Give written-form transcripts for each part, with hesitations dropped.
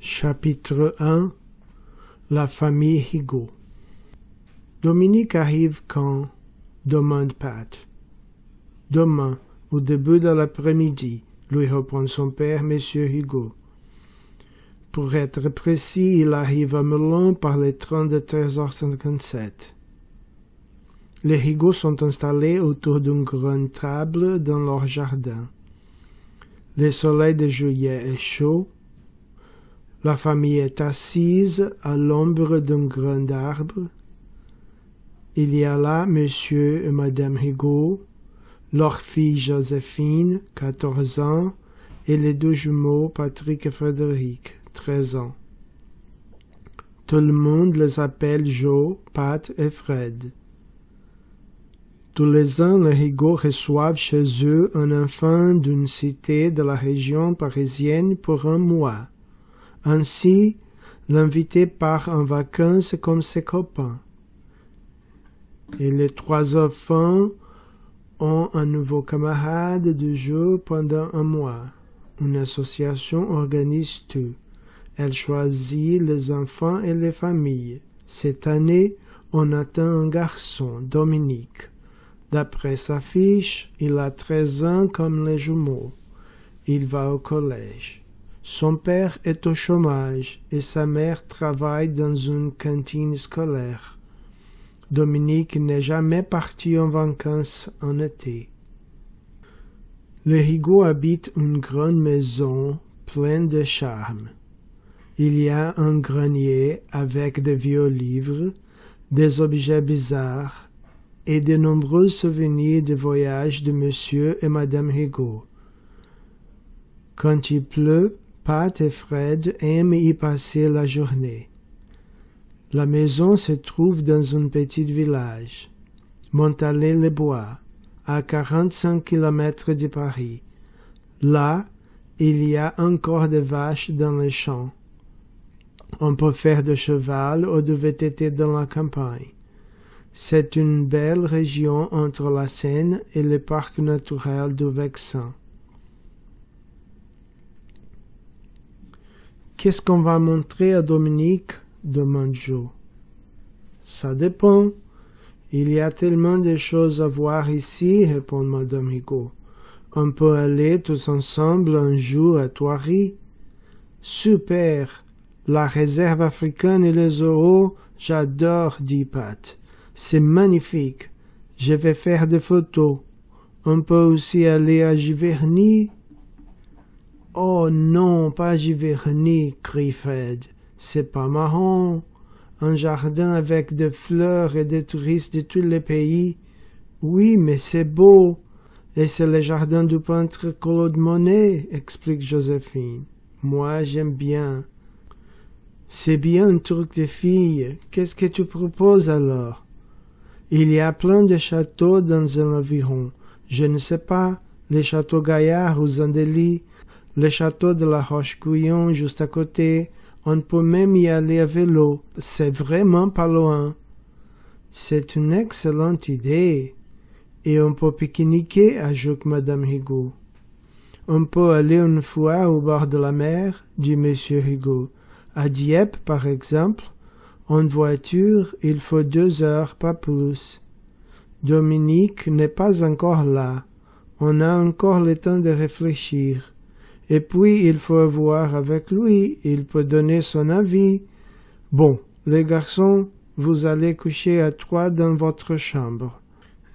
Chapitre 1 La famille Higo. Dominique arrive quand? Demande Pat. Demain, au début de l'après-midi, lui répond son père, Monsieur Higo. Pour être précis, il arrive à Melun par le train de 13h57. Les Higo sont installés autour d'une grande table dans leur jardin. Le soleil de juillet est chaud. La famille est assise à l'ombre d'un grand arbre. Il y a là Monsieur et Madame Higo, leur fille Joséphine, 14 ans, et les deux jumeaux Patrick et Frédéric, 13 ans. Tout le monde les appelle Joe, Pat et Fred. Tous les ans, les Higo reçoivent chez eux un enfant d'une cité de la région parisienne pour un mois. Ainsi, l'invité part en vacances comme ses copains. Et les trois enfants ont un nouveau camarade de jeu pendant un mois. Une association organise tout. Elle choisit les enfants et les familles. Cette année, on attend un garçon, Dominique. D'après sa fiche, il a 13 ans comme les jumeaux. Il va au collège. Son père est au chômage et sa mère travaille dans une cantine scolaire. Dominique n'est jamais parti en vacances en été. Les Higo habitent une grande maison pleine de charme. Il y a un grenier avec de vieux livres, des objets bizarres et de nombreux souvenirs de voyages de Monsieur et Madame Higo. Quand il pleut, Pat et Fred aiment y passer la journée. La maison se trouve dans un petit village, Montalet-les-Bois, à 45 km de Paris. Là, il y a encore des vaches dans les champs. On peut faire de cheval ou de VTT dans la campagne. C'est une belle région entre la Seine et le parc naturel du Vexin. Qu'est-ce qu'on va montrer à Dominique? Demande Joe. Ça dépend. Il y a tellement de choses à voir ici, répond Madame Higo. On peut aller tous ensemble un jour à Thoiry. Super! La réserve africaine et les oraux, j'adore, dit Pat. C'est magnifique. Je vais faire des photos. On peut aussi aller à Giverny. Oh non, pas Giverny, crie Fred. C'est pas marrant. Un jardin avec des fleurs et des touristes de tous les pays. Oui, mais c'est beau. Et c'est le jardin du peintre Claude Monet, explique Joséphine. Moi, j'aime bien. C'est bien un truc de fille. Qu'est-ce que tu proposes alors? Il y a plein de châteaux dans l'environ. Je ne sais pas, les châteaux Gaillard ou Zandély, le château de la Roche-Guyon juste à côté. On peut même y aller à vélo. C'est vraiment pas loin. C'est une excellente idée. Et on peut pique-niquer, ajoute Madame Higo. On peut aller une fois au bord de la mer, dit Monsieur Higo. À Dieppe, par exemple, en voiture, il faut 2 heures, pas plus. Dominique n'est pas encore là. On a encore le temps de réfléchir. Et puis, il faut voir avec lui, il peut donner son avis. Bon, les garçons, vous allez coucher à 3 dans votre chambre.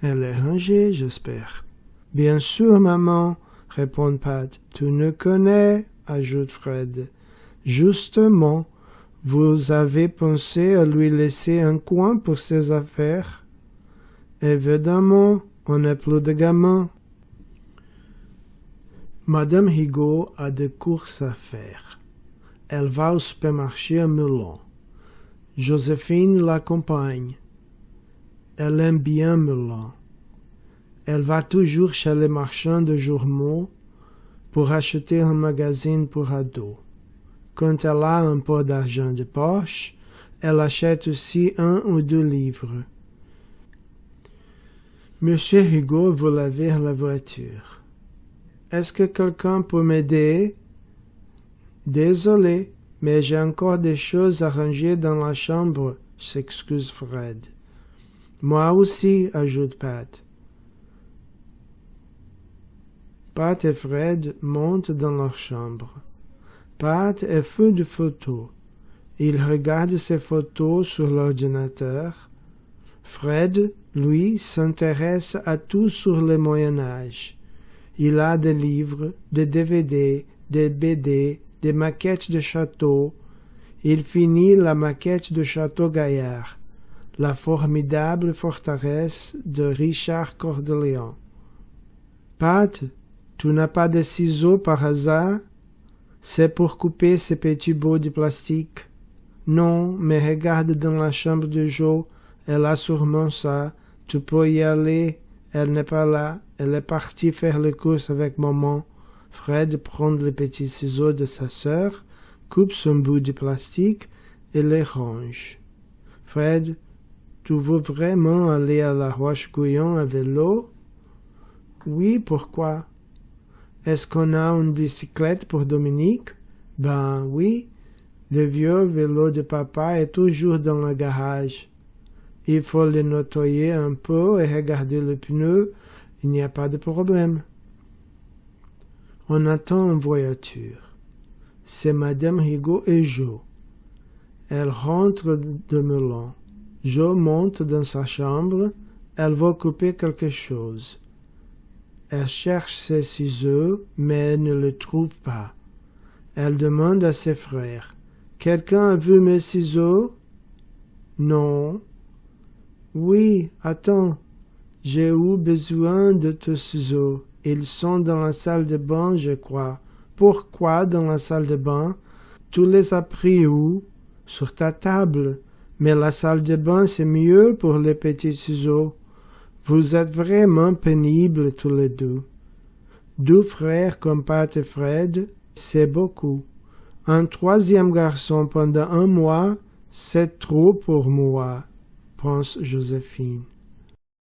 Elle est rangée, j'espère. Bien sûr, maman, répond Pat. Tu nous connais, ajoute Fred. Justement, vous avez pensé à lui laisser un coin pour ses affaires? Évidemment, on n'est plus de gamins. Madame Higo a des courses à faire. Elle va au supermarché à Melun. Joséphine l'accompagne. Elle aime bien Melun. Elle va toujours chez les marchands de journaux pour acheter un magazine pour ados. Quand elle a un peu d'argent de poche, elle achète aussi 1 ou 2 livres. Monsieur Higo veut laver la voiture. Est-ce que quelqu'un peut m'aider? Désolé, mais j'ai encore des choses à ranger dans la chambre, s'excuse Fred. Moi aussi, ajoute Pat. Pat et Fred montent dans leur chambre. Pat est fou de photos. Il regarde ses photos sur l'ordinateur. Fred, lui, s'intéresse à tout sur le Moyen-Âge. Il a des livres, des DVD, des BD, des maquettes de châteaux. Il finit la maquette de Château Gaillard, la formidable forteresse de Richard Coeur de Lion. Pat, tu n'as pas de ciseaux par hasard? C'est pour couper ces petits bouts de plastique. Non, mais regarde dans la chambre de Joe, elle a sûrement ça. Tu peux y aller, elle n'est pas là, elle est partie faire les courses avec maman. Fred prend les petits ciseaux de sa sœur, coupe son bout de plastique et les range. Fred, tu veux vraiment aller à la Roche-Guyon à vélo? Oui, pourquoi? Est-ce qu'on a une bicyclette pour Dominique? Ben oui, le vieux vélo de papa est toujours dans le garage. Il faut le nettoyer un peu et regarder le pneu, il n'y a pas de problème. On attend en voiture. C'est Madame Rigaud et Joe. Elle rentre de Melun. Joe monte dans sa chambre, elle va couper quelque chose. Elle cherche ses ciseaux, mais elle ne les trouve pas. Elle demande à ses frères. « Quelqu'un a vu mes ciseaux? »« Non. »« Oui, attends. J'ai eu besoin de tes ciseaux. Ils sont dans la salle de bain, je crois. »« Pourquoi dans la salle de bain? Tu les as pris où? »« Sur ta table. Mais la salle de bain, c'est mieux pour les petits ciseaux. » Vous êtes vraiment pénibles tous les deux. 2 frères comme Pat et Fred, c'est beaucoup. Un 3e garçon pendant 1 mois, c'est trop pour moi, pense Joséphine.